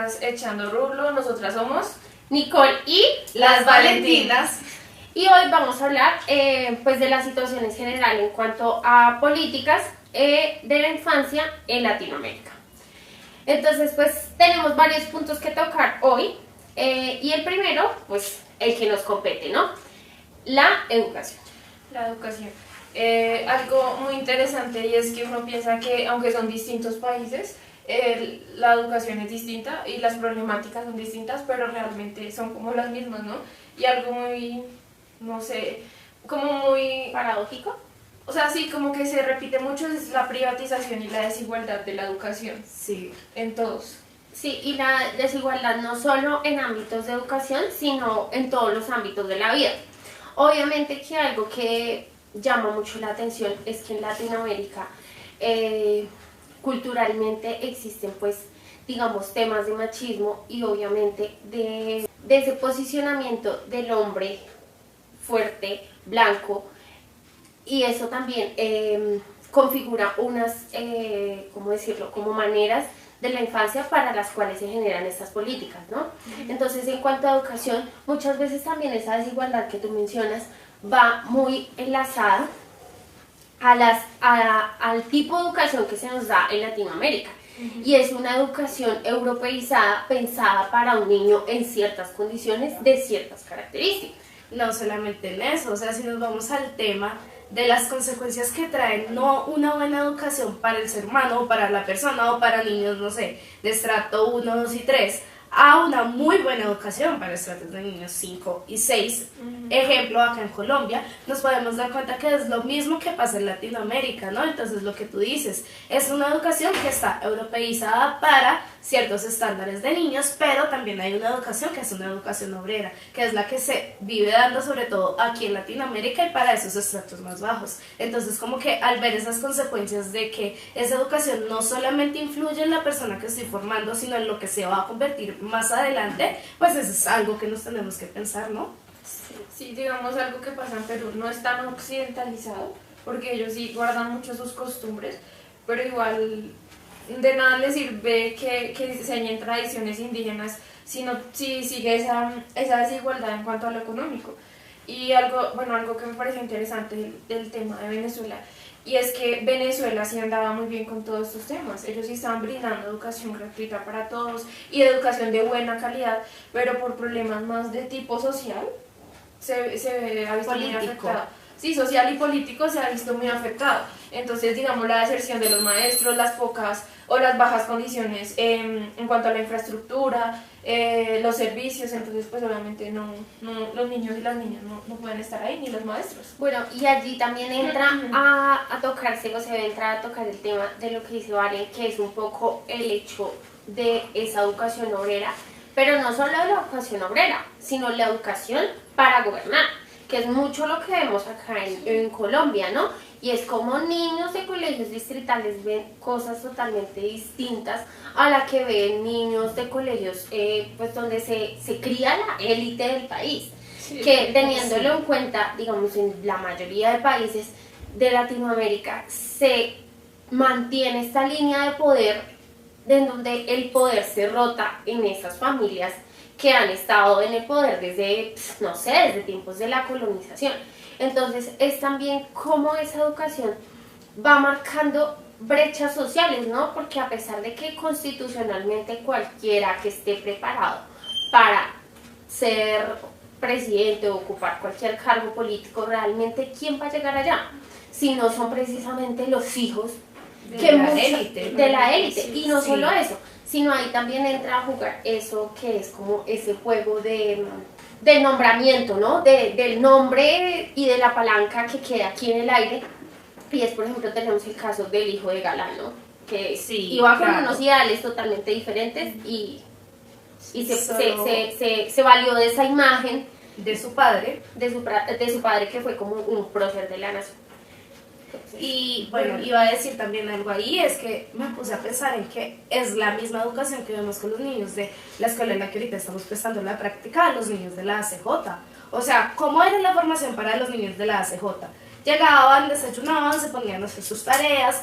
podcast Echando Rulo. Nosotras somos Nicole y las Valentinas. Y hoy vamos a hablar pues de la situación en general en cuanto a políticas de la infancia en Latinoamérica. Entonces pues tenemos varios puntos que tocar hoy y el primero, pues el que nos compete, ¿no? La educación. La educación. Algo muy interesante y es que uno piensa que aunque son distintos países, la educación es distinta y las problemáticas son distintas, pero realmente son como las mismas, ¿no? Y algo muy, no sé, como muy Paradójico. O sea, sí, como que se repite mucho es la privatización y la desigualdad de la educación. Sí. En todos. Sí, y la desigualdad no solo en ámbitos de educación, sino en todos los ámbitos de la vida. Obviamente que algo que llama mucho la atención es que en Latinoamérica culturalmente existen pues digamos temas de machismo y obviamente de ese posicionamiento del hombre fuerte, blanco, y eso también configura unas, ¿cómo decirlo?, como maneras de la infancia para las cuales se generan estas políticas, ¿no? Entonces, en cuanto a educación, muchas veces también esa desigualdad que tú mencionas va muy enlazada al tipo de educación que se nos da en Latinoamérica. Y es una educación europeizada pensada para un niño en ciertas condiciones de ciertas características. No solamente en eso, o sea, si nos vamos al tema de las consecuencias que trae no una buena educación para el ser humano o para la persona o para niños, no sé, de estrato 1, 2 y 3, a una muy buena educación para estratos de niños 5 y 6. Ejemplo, acá en Colombia nos podemos dar cuenta que es lo mismo que pasa en Latinoamérica, ¿no? Entonces lo que tú dices es una educación que está europeizada para ciertos estándares de niños, pero también hay una educación que es una educación obrera, que es la que se vive dando sobre todo aquí en Latinoamérica y para esos estratos más bajos. Entonces como que al ver esas consecuencias de que esa educación no solamente influye en la persona que estoy formando, sino en lo que se va a convertir más adelante, pues eso es algo que nos tenemos que pensar, ¿no? Sí, digamos algo que pasa en Perú no es tan occidentalizado, porque ellos sí guardan mucho sus costumbres, pero igual de nada les sirve que enseñen tradiciones indígenas si sigue esa desigualdad en cuanto a lo económico. Y algo que me pareció interesante del tema de Venezuela, y es que Venezuela sí andaba muy bien con todos estos temas. Ellos sí estaban brindando educación gratuita para todos y educación de buena calidad, pero por problemas más de tipo social se ha visto muy afectado. Sí, social y político se ha visto muy afectado. Entonces, digamos, la deserción de los maestros, las pocas o las bajas condiciones en cuanto a la infraestructura, los servicios, entonces pues obviamente los niños y las niñas no pueden estar ahí, ni los maestros. Bueno, y allí también entra a tocarse, o se debe entrar a tocar el tema de lo que dice Valen, que es un poco el hecho de esa educación obrera, pero no solo de la educación obrera, sino la educación para gobernar, que es mucho lo que vemos acá en Colombia, ¿no? Y es como niños de colegios distritales ven cosas totalmente distintas a la que ven niños de colegios pues donde se cría la élite del país, sí, que teniéndolo en cuenta, digamos, en la mayoría de países de Latinoamérica se mantiene esta línea de poder en donde el poder se rota en esas familias que han estado en el poder desde, no sé, desde tiempos de la colonización. Entonces es también cómo esa educación va marcando brechas sociales, ¿no? Porque a pesar de que constitucionalmente cualquiera que esté preparado para ser presidente o ocupar cualquier cargo político, realmente ¿quién va a llegar allá? Si no son precisamente los hijos de la élite. Y no solo eso, sino ahí también entra a jugar eso que es como ese juego de nombramiento, ¿no? Del nombre y de la palanca que queda aquí en el aire. Y es, por ejemplo, tenemos el caso del hijo de Galán, ¿no? Que iba con unos ideales totalmente diferentes y se valió de esa imagen de su padre, de su padre que fue como un prócer de la nación. Y bueno, iba a decir también algo ahí, es que me puse a pensar en que es la misma educación que vemos con los niños de la escuela en la que ahorita estamos prestando la práctica a los niños de la ACJ. O sea, ¿cómo era la formación para los niños de la ACJ? Llegaban, desayunaban, se ponían a hacer sus tareas,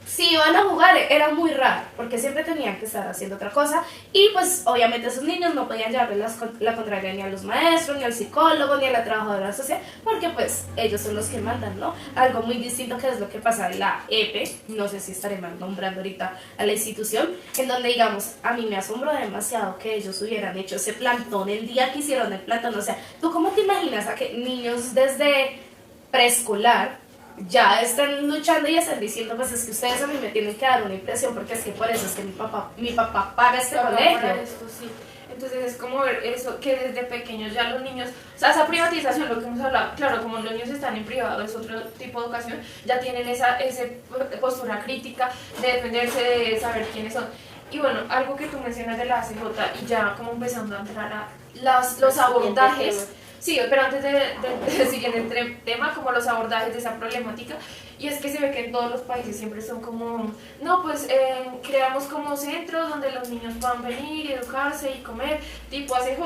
si iban a jugar era muy raro, porque siempre tenían que estar haciendo otra cosa y pues obviamente esos niños no podían llevarle la contraria ni a los maestros, ni al psicólogo, ni a la trabajadora social, porque pues ellos son los que mandan, ¿no? Algo muy distinto que es lo que pasa en la EPE, no sé si estaré mal nombrando ahorita a la institución, en donde digamos, a mí me asombró demasiado que ellos hubieran hecho ese plantón el día que hicieron el plantón, o sea, ¿tú cómo te imaginas a que niños desde preescolar ya están luchando y están diciendo, pues es que ustedes a mí me tienen que dar una impresión porque es que por eso es que mi papá paga este colegio? Para esto, sí. Entonces es como ver eso, que desde pequeños ya los niños, o sea, esa privatización, lo que hemos hablado, claro, como los niños están en privado, es otro tipo de educación, ya tienen esa postura crítica de defenderse, de saber quiénes son. Y bueno, algo que tú mencionas de la ACJ y ya como empezando a entrar a los abordajes. Sí, pero antes de seguir en el tema, como los abordajes de esa problemática, y es que se ve que en todos los países siempre son como, no, pues creamos como centros donde los niños puedan venir, educarse y comer, tipo ACJ,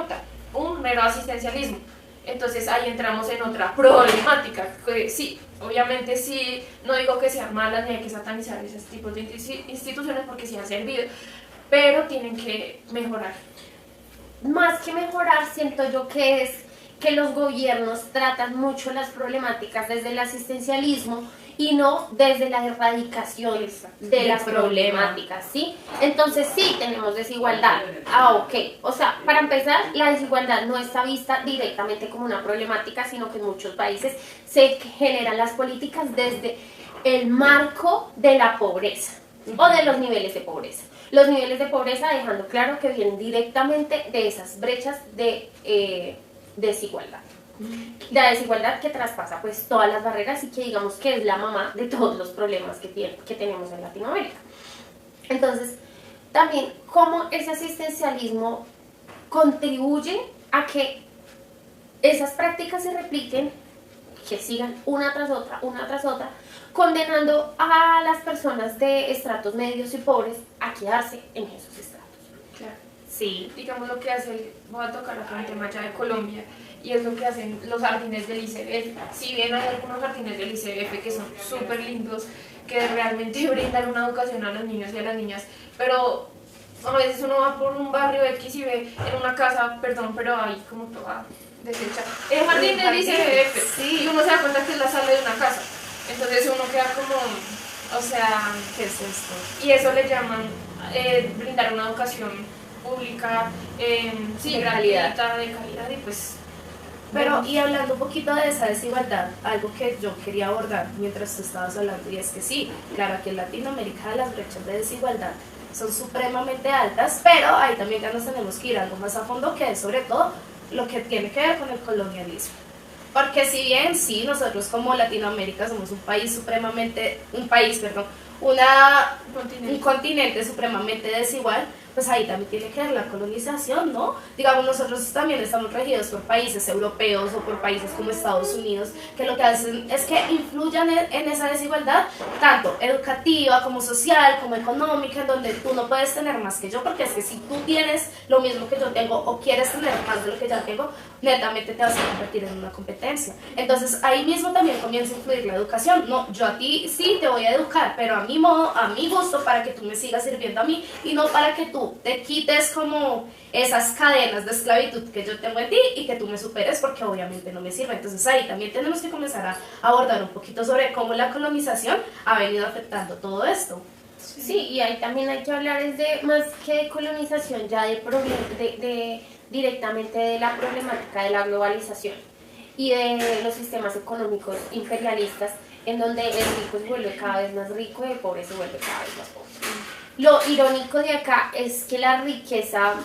un mero asistencialismo. Entonces ahí entramos en otra problemática, que sí, obviamente sí, no digo que sean malas ni hay que satanizar esos tipos de instituciones porque sí han servido, pero tienen que mejorar. Más que mejorar, siento yo que es que los gobiernos tratan mucho las problemáticas desde el asistencialismo y no desde la erradicación de las problemáticas, ¿sí? Entonces sí tenemos desigualdad. Ok. O sea, para empezar, la desigualdad no está vista directamente como una problemática, sino que en muchos países se generan las políticas desde el marco de la pobreza o de los niveles de pobreza. Los niveles de pobreza dejando claro que vienen directamente de esas brechas de desigualdad. La desigualdad que traspasa pues todas las barreras y que digamos que es la mamá de todos los problemas que tenemos en Latinoamérica. Entonces, también cómo ese asistencialismo contribuye a que esas prácticas se repliquen, que sigan una tras otra, condenando a las personas de estratos medios y pobres a quedarse en esos estratos. Claro. Sí. Digamos lo que hace, voy a tocar acá un tema ya de Colombia, y es lo que hacen los jardines del ICBF. Si bien hay algunos jardines del ICBF que son súper lindos, que realmente brindan una educación a los niños y a las niñas, pero a veces uno va por un barrio X y ve en una casa, perdón, pero ahí como toda deshecha, el jardín del ICBF, sí, y uno se da cuenta que es la sala de una casa, entonces uno queda como, o sea, ¿qué es esto? Y eso le llaman brindar una educación pública, sí, gratuita, de calidad, y pues... Pero, y hablando un poquito de esa desigualdad, algo que yo quería abordar mientras tú estabas hablando, y es que sí, claro, aquí en Latinoamérica las brechas de desigualdad son supremamente altas, pero ahí también ya nos tenemos que ir algo más a fondo, que es sobre todo lo que tiene que ver con el colonialismo. Porque si bien sí, nosotros como Latinoamérica somos un continente supremamente desigual, pues ahí también tiene que ver la colonización, ¿no? Digamos, nosotros también estamos regidos por países europeos o por países como Estados Unidos, que lo que hacen es que influyan en esa desigualdad, tanto educativa como social, como económica, en donde tú no puedes tener más que yo, porque es que si tú tienes lo mismo que yo tengo o quieres tener más de lo que ya tengo, netamente te vas a convertir en una competencia. Entonces, ahí mismo también comienza a influir la educación. No, yo a ti sí te voy a educar, pero a mi modo, a mi gusto, para que tú me sigas sirviendo a mí y no para que tú te quites como esas cadenas de esclavitud que yo tengo en ti y que tú me superes, porque obviamente no me sirve. Entonces ahí también tenemos que comenzar a abordar un poquito sobre cómo la colonización ha venido afectando todo esto. Sí, y ahí también hay que hablar es de más que de colonización, ya directamente de la problemática de la globalización y de los sistemas económicos imperialistas, en donde el rico se vuelve cada vez más rico y el pobre se vuelve cada vez más pobre. Lo irónico de acá es que la riqueza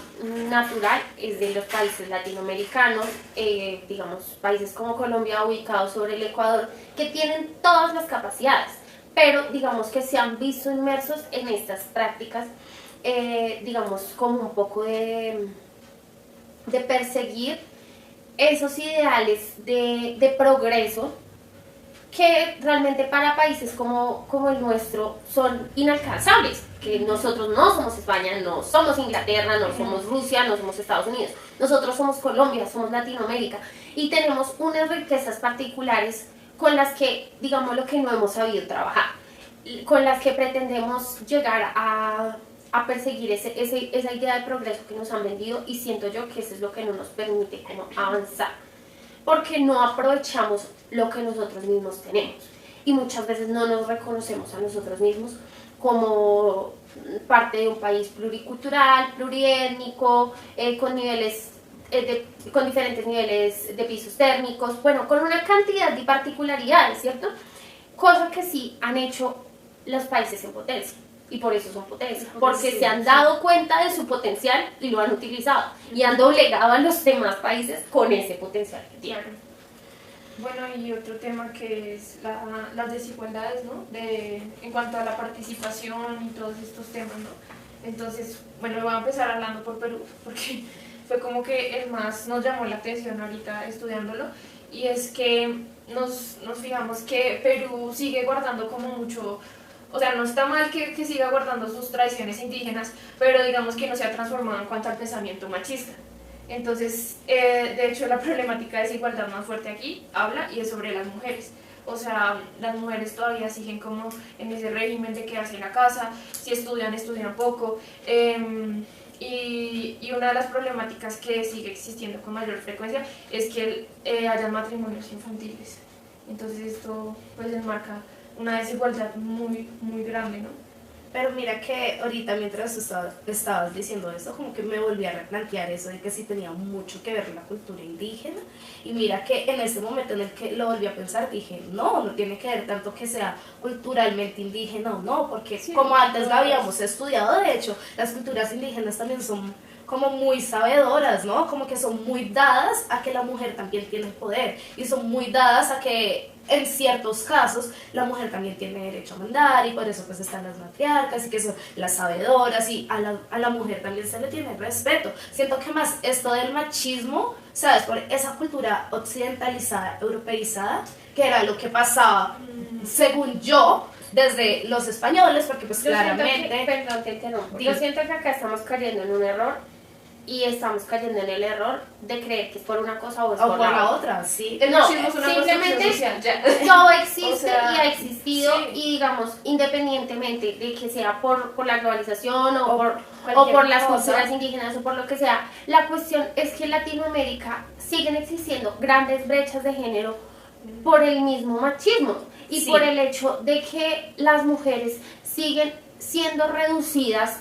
natural es de los países latinoamericanos, digamos países como Colombia ubicados sobre el Ecuador, que tienen todas las capacidades, pero digamos que se han visto inmersos en estas prácticas, digamos como un poco de perseguir esos ideales de progreso que realmente para países como el nuestro son inalcanzables, que nosotros no somos España, no somos Inglaterra, no somos Rusia, no somos Estados Unidos, nosotros somos Colombia, somos Latinoamérica y tenemos unas riquezas particulares con las que, digamos, lo que no hemos sabido trabajar. con las que pretendemos llegar a perseguir esa idea de progreso que nos han vendido, y siento yo que eso es lo que no nos permite como avanzar, porque no aprovechamos lo que nosotros mismos tenemos y muchas veces no nos reconocemos a nosotros mismos como parte de un país pluricultural, pluriétnico, con niveles con diferentes niveles de pisos térmicos, bueno, con una cantidad de particularidades, ¿cierto? Cosa que sí han hecho los países en potencia, y por eso son potencia, porque se han dado cuenta de su potencial y lo han utilizado, y han doblegado a los demás países con ese potencial que tienen. Bueno, y otro tema que es las desigualdades, ¿no? En cuanto a la participación y todos estos temas, ¿no? Entonces, bueno, voy a empezar hablando por Perú, porque fue como que el más nos llamó la atención ahorita estudiándolo, y es que nos fijamos que Perú sigue guardando como mucho, o sea, no está mal que siga guardando sus tradiciones indígenas, pero digamos que no se ha transformado en cuanto al pensamiento machista. Entonces, de hecho, la problemática de desigualdad más fuerte aquí habla y es sobre las mujeres. O sea, las mujeres todavía siguen como en ese régimen de quedarse en la casa, si estudian, estudian poco. Y una de las problemáticas que sigue existiendo con mayor frecuencia es que haya matrimonios infantiles. Entonces esto pues enmarca una desigualdad muy, muy grande, ¿no? Pero mira que ahorita mientras estabas diciendo esto, como que me volví a replantear eso de que sí tenía mucho que ver la cultura indígena. Y mira que en ese momento en el que lo volví a pensar, dije, no tiene que ver tanto que sea culturalmente indígena o no, porque sí, como antes lo habíamos estudiado, de hecho, las culturas indígenas también son como muy sabedoras, ¿no? Como que son muy dadas a que la mujer también tiene poder, y son muy dadas a que en ciertos casos la mujer también tiene derecho a mandar, y por eso pues están las matriarcas y que son las sabedoras, y a la mujer también se le tiene respeto. Siento que más esto del machismo, ¿sabes? Por esa cultura occidentalizada, europeizada, que era lo que pasaba, según yo, desde los españoles, porque pues claramente... Perdón, te interrumpo. Yo siento que acá estamos cayendo en un error, y estamos cayendo en el error de creer que es por una cosa o es por la otra. Sí. No, simplemente todo existe, o sea, y ha existido, sí. Y digamos, independientemente de que sea por la globalización o por las culturas indígenas o por lo que sea, la cuestión es que en Latinoamérica siguen existiendo grandes brechas de género por el mismo machismo y sí, por el hecho de que las mujeres siguen siendo reducidas.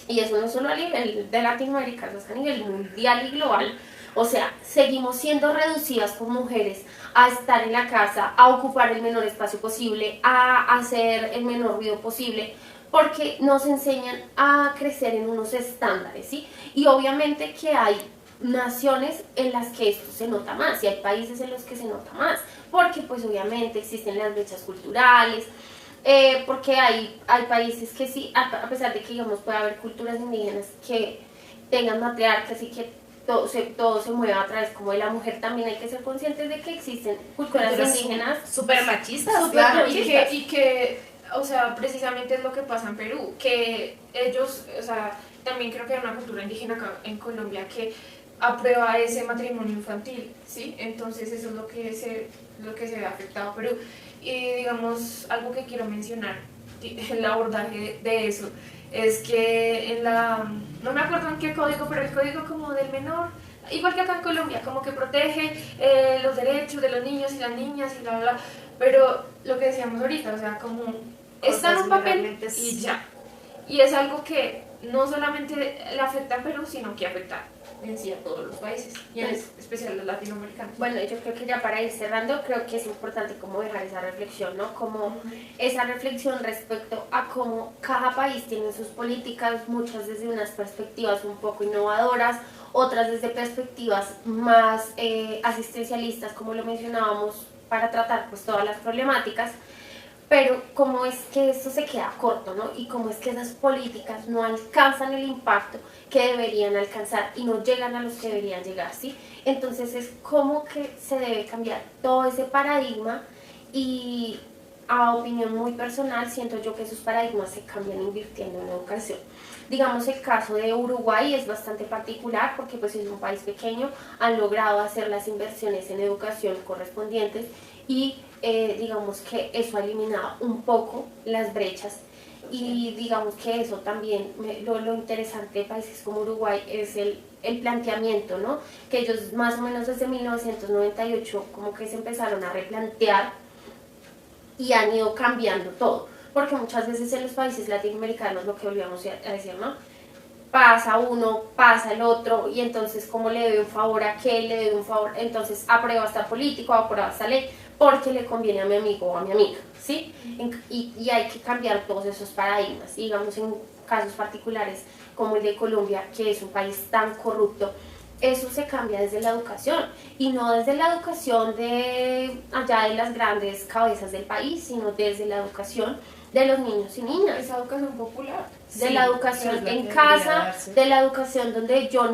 Y eso no solo a nivel de Latinoamérica, eso es a nivel mundial y global. O sea, seguimos siendo reducidas como mujeres a estar en la casa, a ocupar el menor espacio posible, a hacer el menor ruido posible, porque nos enseñan a crecer en unos estándares, ¿sí? Y obviamente que hay naciones en las que esto se nota más, y hay países en los que se nota más, porque pues obviamente existen las brechas culturales, porque hay países que sí, a pesar de que digamos puede haber culturas indígenas que tengan matriarcas y que todo se mueva a través como de la mujer, también hay que ser conscientes de que existen culturas indígenas súper machistas, claro, y que, o sea, precisamente es lo que pasa en Perú, que ellos, o sea, también creo que hay una cultura indígena acá en Colombia que aprueba ese matrimonio infantil, ¿sí? Entonces eso es lo que se ve afectado a Perú. Y digamos, algo que quiero mencionar, el abordaje de eso, es que no me acuerdo en qué código, pero el código como del menor, igual que acá en Colombia, como que protege los derechos de los niños y las niñas y bla, bla, pero lo que decíamos ahorita, o sea, como está en un papel y ya. Y es algo que no solamente le afecta a Perú, sino que afecta en sí a todos los países, y en especial a los latinoamericanos. Bueno, yo creo que ya para ir cerrando, creo que es importante como dejar esa reflexión, ¿no? Como esa reflexión respecto a cómo cada país tiene sus políticas, muchas desde unas perspectivas un poco innovadoras, otras desde perspectivas más asistencialistas, como lo mencionábamos, para tratar pues todas las problemáticas. Pero cómo es que esto se queda corto, ¿no? Y cómo es que esas políticas no alcanzan el impacto que deberían alcanzar y no llegan a los que deberían llegar, ¿sí? Entonces es como que se debe cambiar todo ese paradigma, y a opinión muy personal siento yo que esos paradigmas se cambian invirtiendo en educación. Digamos, el caso de Uruguay es bastante particular porque pues es un país pequeño, han logrado hacer las inversiones en educación correspondientes y digamos que eso ha eliminado un poco las brechas y digamos que eso también, lo interesante de países como Uruguay es el planteamiento, ¿no? Que ellos más o menos desde 1998 como que se empezaron a replantear y han ido cambiando todo, porque muchas veces en los países latinoamericanos, lo que volvíamos a decir, ¿no? Pasa uno, pasa el otro, y entonces como le doy un favor a aquel, le doy un favor, entonces aprueba esta política, aprueba esta ley, porque le conviene a mi amigo o a mi amiga, ¿sí? Y hay que cambiar todos esos paradigmas, digamos en casos particulares como el de Colombia, que es un país tan corrupto, eso se cambia desde la educación, y no desde la educación de allá de las grandes cabezas del país, sino desde la educación de los niños y niñas. Esa educación popular. De la educación en casa, de la educación donde yo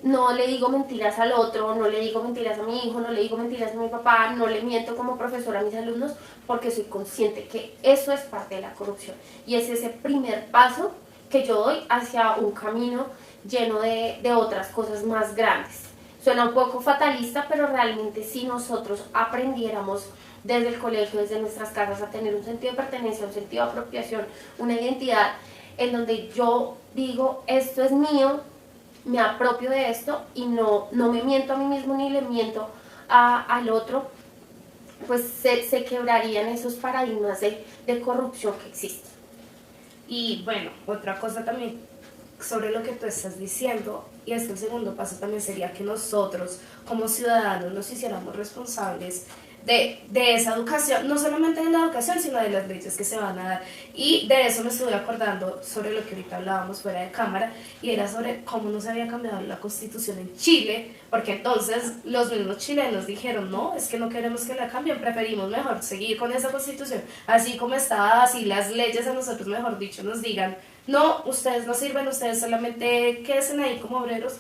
no le digo mentiras al otro, no le digo mentiras a mi hijo, no le digo mentiras a mi papá, no le miento como profesora a mis alumnos, porque soy consciente que eso es parte de la corrupción. Y es ese primer paso que yo doy hacia un camino lleno de otras cosas más grandes. Suena un poco fatalista, pero realmente si nosotros aprendiéramos desde el colegio, desde nuestras casas, a tener un sentido de pertenencia, un sentido de apropiación, una identidad en donde yo digo, esto es mío, me apropio de esto y no me miento a mí mismo ni le miento al otro, pues se quebrarían esos paradigmas de corrupción que existen. Y bueno, otra cosa también sobre lo que tú estás diciendo, y es que el segundo paso también sería que nosotros como ciudadanos nos hiciéramos responsables de esa educación, no solamente de la educación, sino de las leyes que se van a dar. Y de eso me estuve acordando sobre lo que ahorita hablábamos fuera de cámara, y era sobre cómo no se había cambiado la constitución en Chile, porque entonces los mismos chilenos dijeron, no, es que no queremos que la cambien, preferimos mejor seguir con esa constitución, así como está, así las leyes a nosotros, mejor dicho, nos digan, no, ustedes no sirven, ustedes solamente quédense ahí como obreros,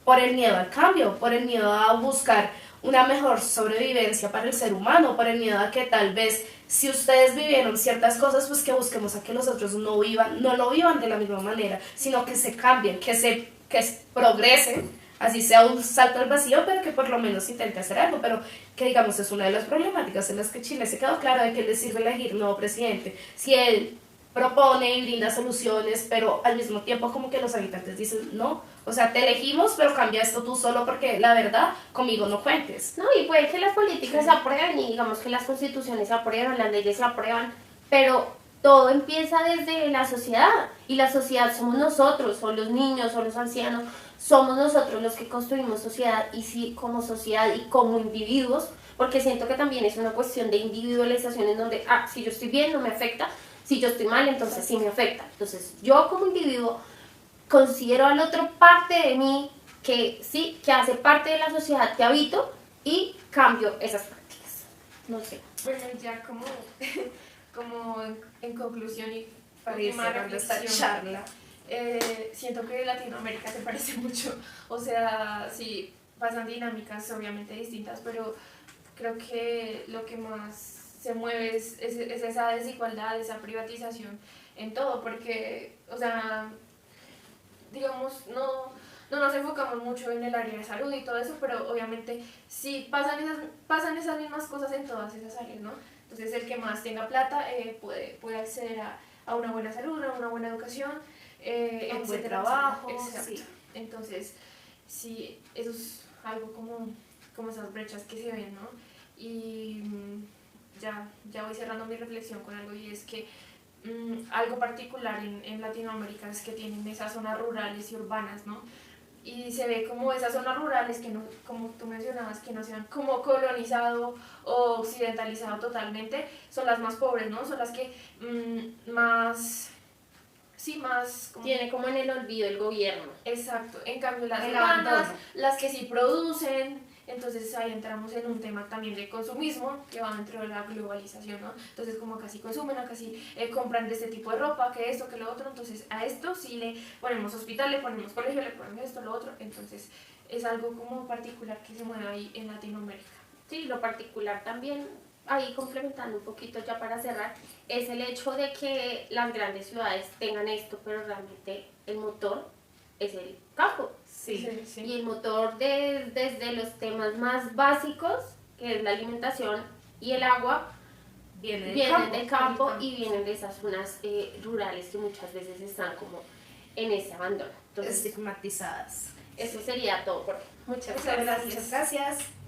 por el miedo al cambio, por el miedo a buscar una mejor sobrevivencia para el ser humano, por el miedo a que tal vez si ustedes vivieron ciertas cosas, pues que busquemos a que los otros no lo vivan de la misma manera, sino que se cambien, que progresen, así sea un salto al vacío, pero que por lo menos intente hacer algo, pero que digamos es una de las problemáticas en las que Chile se quedó claro de que le sirve elegir nuevo presidente, si él propone y brinda soluciones, pero al mismo tiempo como que los habitantes dicen, no, o sea, te elegimos, pero cambia esto tú solo porque la verdad, conmigo no cuentes. No, y puede que las políticas se aprueben y digamos que las constituciones se aprueban, las leyes se aprueban, pero todo empieza desde la sociedad, y la sociedad somos nosotros, son los niños, son los ancianos, somos nosotros los que construimos sociedad, y sí, como sociedad y como individuos, porque siento que también es una cuestión de individualización en donde, si yo estoy bien no me afecta, si yo estoy mal, entonces sí me afecta. Entonces, yo como individuo considero al otro parte de mí que sí, que hace parte de la sociedad que habito, y cambio esas prácticas. No sé. Bueno, ya como en conclusión y Para última cerrar esta reflexión, charla. siento que Latinoamérica se parece mucho. O sea, sí, pasan dinámicas obviamente distintas, pero creo que lo que más se mueve es esa desigualdad, esa privatización en todo, porque, o sea, digamos, no nos enfocamos mucho en el área de salud y todo eso, pero obviamente sí pasan esas mismas cosas en todas esas áreas, ¿no? Entonces el que más tenga plata puede acceder a una buena salud, a una buena educación, a un buen trabajo, exacto. sí. Entonces, sí, eso es algo como esas brechas que se ven, ¿no? Y ya voy cerrando mi reflexión con algo, y es que algo particular en Latinoamérica es que tienen esas zonas rurales y urbanas, ¿no? Y se ve como esas zonas rurales que no, como tú mencionabas, que no se han como colonizado o occidentalizado totalmente, son las más pobres, ¿no? Son las que más Tiene como en el olvido el gobierno. Exacto, en cambio las El urbanas, abandono. las que sí producen, entonces ahí entramos en un tema también de consumismo que va dentro de la globalización, ¿no? Entonces como casi consumen, acá sí compran de este tipo de ropa, que esto, que lo otro, entonces a esto sí le ponemos hospital, le ponemos colegio, le ponemos esto, lo otro, entonces es algo como particular que se mueve ahí en Latinoamérica. Sí, lo particular también, ahí complementando un poquito ya para cerrar, es el hecho de que las grandes ciudades tengan esto, pero realmente el motor es el campo. Sí. Y el motor desde los temas más básicos que es la alimentación y el agua, Vienen del campo y vienen de esas zonas rurales que muchas veces están como en ese abandono. Entonces, estigmatizadas. eso sería todo por hoy. Muchas Muchas gracias. gracias.